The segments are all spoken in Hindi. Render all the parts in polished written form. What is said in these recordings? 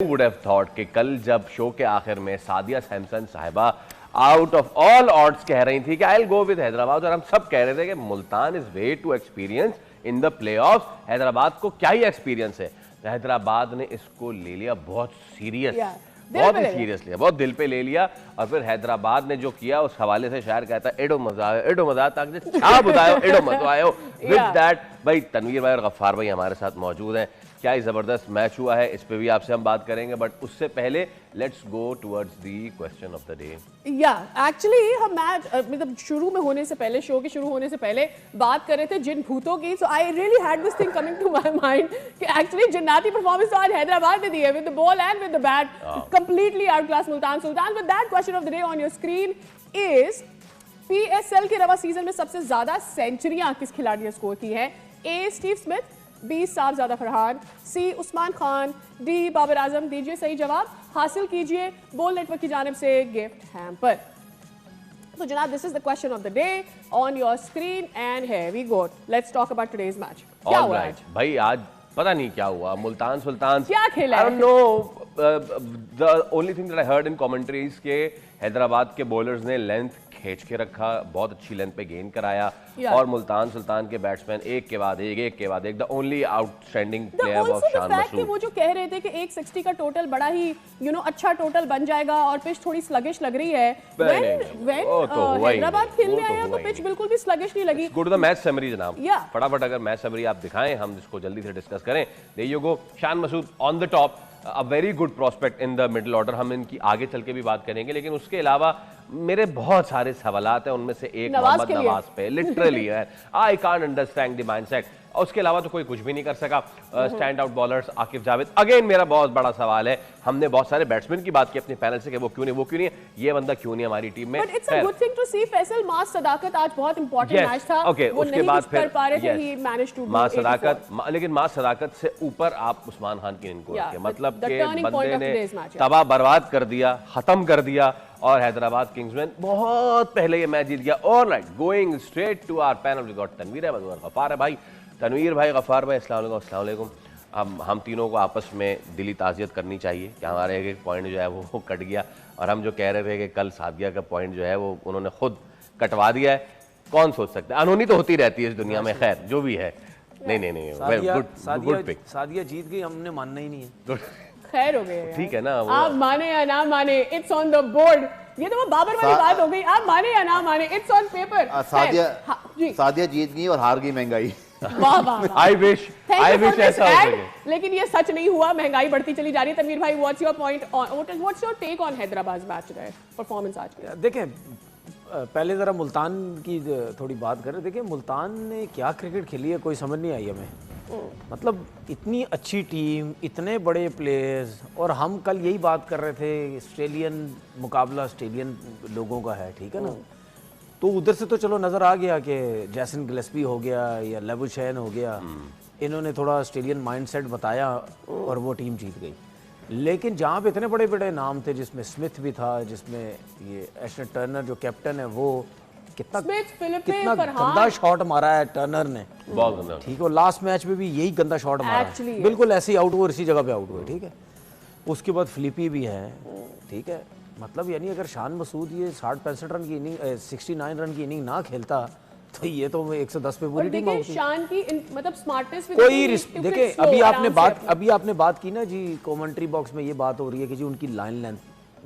वुड हैव थॉट कि कल जब शो के आखिर में सादिया सैमसन साहिबा आउट ऑफ ऑल ऑड्स कह रही थी कि I will go with Hyderabad, और हम सब कह रहे थे कि Multan is way to experience in the playoffs. Hyderabad को क्या ही एक्सपीरियंस है। हैदराबाद ने इसको ले लिया बहुत सीरियस, बहुत ही सीरियस लिया, बहुत दिल पे ले लिया। और फिर हैदराबाद ने जो किया उस हवाले से शायर कहता है एडो मजा तक छा बुदायो एडो मजा आयो। विद दैट भाई तनवीर भाई और गफ्फार भाई हमारे साथ मौजूद हैं। क्या ही जबरदस्त मैच हुआ है, इस पे भी आपसे हम बात करेंगे, बट उससे पहले let's go towards the question of the day. या एक्चुअली हम मैच मतलब शुरू में होने से पहले, शो के शुरू होने से पहले बात कर रहे थे जिन भूतों की। So I really had this thing coming to my mind कि एक्चुअली जन्नती परफॉर्मेंस आज हैदराबाद ने दी है with the ball and with the bat, completely out class Multan Sultan. With that question of the day on your screen is PSL के रवा सीजन में सबसे ज्यादा सेंचुरियां किस खिलाड़ी ने स्कोर की है? ए स्टीव स्मिथ, बी साहबजादा फरहान, सी उस्मान खान, डी बाबर आजम। दीजिए सही जवाब, हासिल कीजिए बोल नेटवर्क की जानिब से गिफ्ट हैम्पर। तो जनाब, this is the question of the day on your screen and here we go. Let's talk about today's match. क्या हुआ आज? भाई आज पता नहीं क्या हुआ, मुल्तान सुल्तान क्या खेला? I don't know, the only thing that I heard in commentaries के हैदराबाद के बॉलर्स ने लेंथ खींच के रखा, बहुत अच्छी लेंथ पे गेन कराया, और मुल्तान सुल्तान के बैट्समैन एक के बाद एक the only outstanding player of Shan Masood. वो जो कह रहे थे कि 160 का टोटल बड़ा ही अच्छा टोटल बन जाएगा और पिच थोड़ी स्लगिश लग रही है। व्हेन हैदराबाद खेलने आया तो पिच बिल्कुल भी स्लगिश नहीं लगी। Go to the match summary जनाब, फटाफट अगर मैच समरी आप दिखाएं, हम इसको जल्दी से डिस्कस करें। There you go, Shan Masood on the top, a very good prospect in the middle order. हम इनकी आगे चल के भी बात करेंगे, लेकिन उसके अलावा मेरे बहुत सारे सवालात हैं, उनमें से एक मोहम्मद नवाज पे लिटरली है। I can't understand the mindset. और उसके अलावा तो कोई कुछ भी नहीं कर सका। Stand out bowlers Aqib Javed, again मेरा बहुत बड़ा सवाल है। हमने बहुत सारे बैट्समैन की बात की अपने पैनल से कि वो क्यों नहीं है, ये बंदा क्यों नहीं हमारी टीम में। But it's a good thing to see Faisal. मास सदाकत आज बहुत इंपॉर्टेंट मैच था। ओके, उसके बाद फिर कर पा रहे थे, ही मैनेज्ड टू मास सदाकत, लेकिन मास सदाकत से ऊपर आप उस्मान खान की इनको रखिए, मतलब कि बंदे ने तबाह बर्बाद कर दिया, खत्म कर दिया, और हैदराबाद किंग्समैन बहुत पहले ये मैच जीत गया। Alright, going straight to our panel, we got Tanveer Ahmed और गफ्फार भाई। तनवीर भाई, गफ्फार भाई, अस्सलाम वालेकुम। हम तीनों को आपस में दिली ताज़ियत करनी चाहिए कि हमारा एक पॉइंट जो है वो कट गया, और हम जो कह रहे थे कि कल सादिया का पॉइंट जो है वो उन्होंने खुद कटवा दिया है। कौन सोच सकता है, अनहोनी तो होती रहती है इस दुनिया में, खैर जो भी है। नहीं, गुड पिक। सादिया जीत गई, हमने मानना ही नहीं है। खैर हो गए, ठीक है ना, आप माने या ना माने, इट्स ऑन द बोर्ड। ये तो वो बाबर वाली बात हो गई, आप माने या ना माने, इट्स ऑन पेपर। सादिया जीत गई और हार गई महंगाई। वाह वाह, आई विश ऐसा हो सके, लेकिन ये सच नहीं हुआ। महंगाई बढ़ती चली जा रही है। तनवीर भाई, what's your point on, what's your take on Hyderabad match today, performance आज की? देखें, पहले ज़रा मुल्तान की थोड़ी बात करें। देखिए, मुल्तान ने क्या क्रिकेट खेली है, कोई समझ नहीं आई हमें। मतलब इतनी अच्छी टीम, इतने बड़े प्लेयर्स, और हम कल यही बात कर रहे थे, ऑस्ट्रेलियन मुकाबला ऑस्ट्रेलियन लोगों का है, ठीक है ना। तो उधर से तो चलो नज़र आ गया कि जैसन गिलेस्पी हो गया या लेबुशैन हो गया, इन्होंने थोड़ा ऑस्ट्रेलियन माइंडसेट बताया और वो टीम जीत गई। लेकिन जहाँ पे इतने बड़े बड़े नाम थे, जिसमें स्मिथ भी था, जिसमें ये एशन टर्नर जो कैप्टन है, वो कितना गंदा शॉट मारा है टर्नर ने, बहुत गंदा, ठीक है। लास्ट मैच में भी यही गंदा शॉट मारा है, बिल्कुल ऐसे ही आउट हुआ, इसी जगह पे आउट हुआ, ठीक है। उसके बाद फिलिपी भी है, ठीक है। मतलब यानी अगर शान मसूद ये 60-65 रन की इनिंग, 69 रन की इनिंग ना खेलता तो ये तो 110 पे पूरी टीम होती। शान की मतलब स्मार्टनेस कोई देखिए, अभी आपने बात की ना जी, कमेंट्री बॉक्स में ये बात हो रही है कि जी उनकी लाइन लेंथ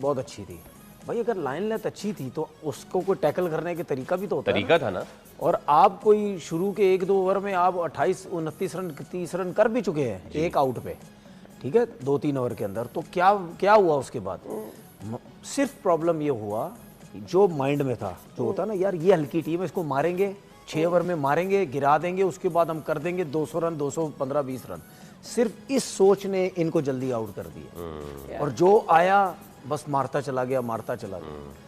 बहुत अच्छी थी। भाई अगर लाइन लेंथ अच्छी थी तो उसको कोई टैकल करने के तरीका भी तो होता तरीका था ना। और आप कोई शुरू के 1-2 ओवर में आप 28-29 रन 30 रन कर भी चुके हैं एक आउट पे, ठीक है, 2-3 ओवर के अंदर। तो क्या हुआ उसके बाद? सिर्फ प्रॉब्लम ये हुआ जो माइंड में था, जो होता ना यार, ये हल्की टीम है, इसको मारेंगे 6 ओवर में, मारेंगे, गिरा देंगे, उसके बाद हम कर देंगे 200 रन, 215-20 रन। सिर्फ इस सोच ने इनको जल्दी आउट कर दिया, और जो आया बस मारता चला गया।